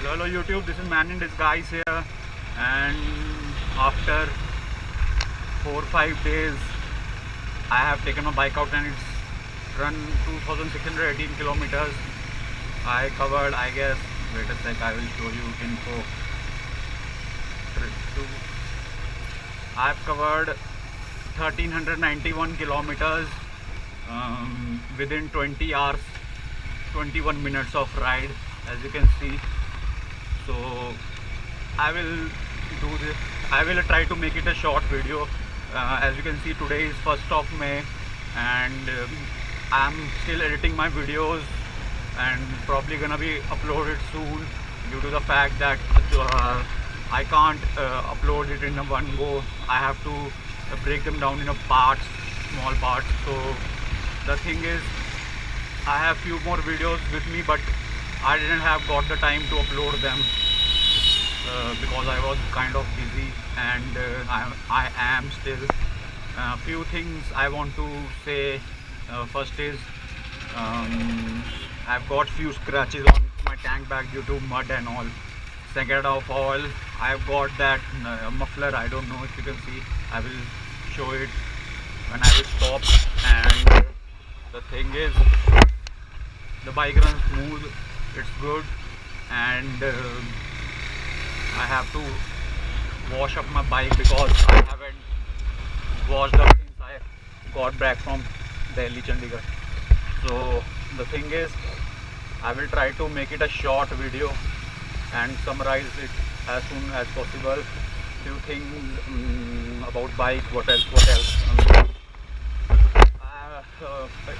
Hello YouTube, this is Man in Disguise here, and after 4-5 days I have taken my bike out and it's run 2618 kilometers. I covered, I guess, wait a sec, I will show you info. I've covered 1391 kilometers within 20 hours, 21 minutes of ride, as you can see. So I will do this, I will try to make it a short video. As you can see, today is 1st of May and I'm still editing my videos and probably gonna be uploaded soon, due to the fact that I can't upload it in a one go. I have to break them down in a parts, small parts. So the thing is, I have few more videos with me, but I didn't have got the time to upload them because I was kind of busy, and I am still. Few things I want to say. First is, I've got few scratches on my tank bag due to mud and all. Second of all, I've got that muffler. I don't know if you can see. I will show it when I will stop. And the thing is, the bike runs smooth, it's good, and I have to wash up my bike because I haven't washed up since I got back from Delhi, Chandigarh. So the thing is, I will try to make it a short video and summarize it as soon as possible. Few things about bike, what else.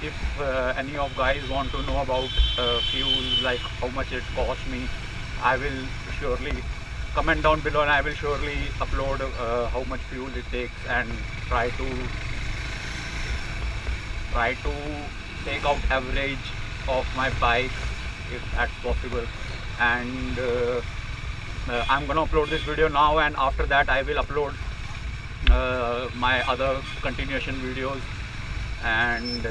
If any of guys want to know about fuel, like how much it cost me, I will surely comment down below, and I will surely upload how much fuel it takes, and try to take out average of my bike if that's possible. And I'm gonna upload this video now, and after that I will upload my other continuation videos. And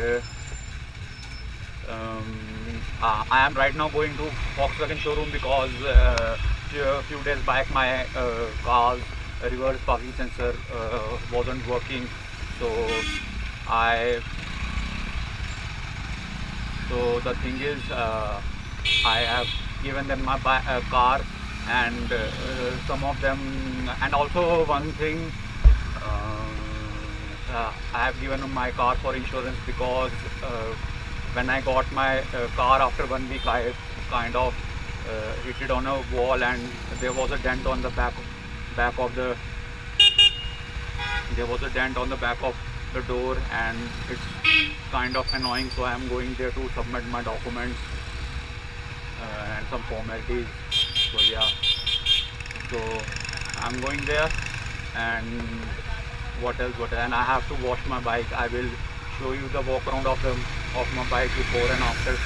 I am right now going to Volkswagen showroom because a few days back my car's reverse parking sensor wasn't working. So the thing is, I have given them my car, and some of them, and also one thing, I have given my car for insurance because when I got my car after 1 week, I kind of hit it on a wall, and there was a dent on the back of the door, and it's kind of annoying. So I am going there to submit my documents and some formalities. So yeah, so I'm going there. And what else, and I have to wash my bike. I will show you the walk around of my bike before and after.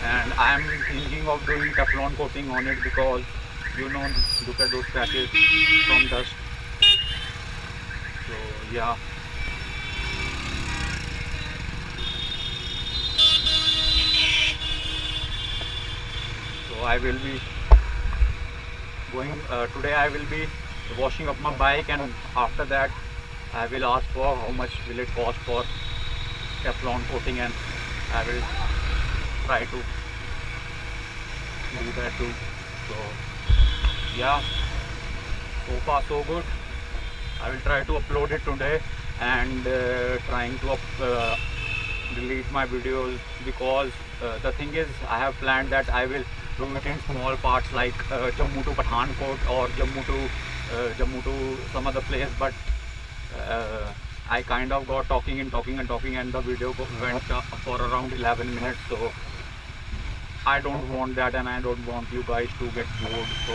And I am thinking of doing Teflon coating on it because, you know, look at those scratches from dust. So yeah, so I will be going today. I will be washing up my bike, and after that I will ask for how much will it cost for Teflon coating, and I will try to do that too. So yeah, so far so good. I will try to upload it today, and trying to delete my videos, because the thing is, I have planned that I will do it in small parts, like Jammu to Pathankot or Jammu to some other place. But I kind of got talking, and the video went for around 11 minutes. So I don't want that, and I don't want you guys to get bored. So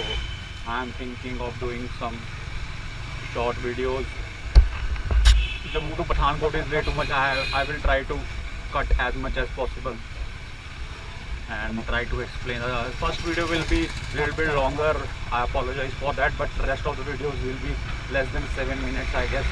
I'm thinking of doing some short videos. Jammu to Pathankot is way too much. I will try to cut as much as possible and try to explain. First video will be a little bit longer. I apologize for that, but the rest of the videos will be less than 7 minutes, I guess.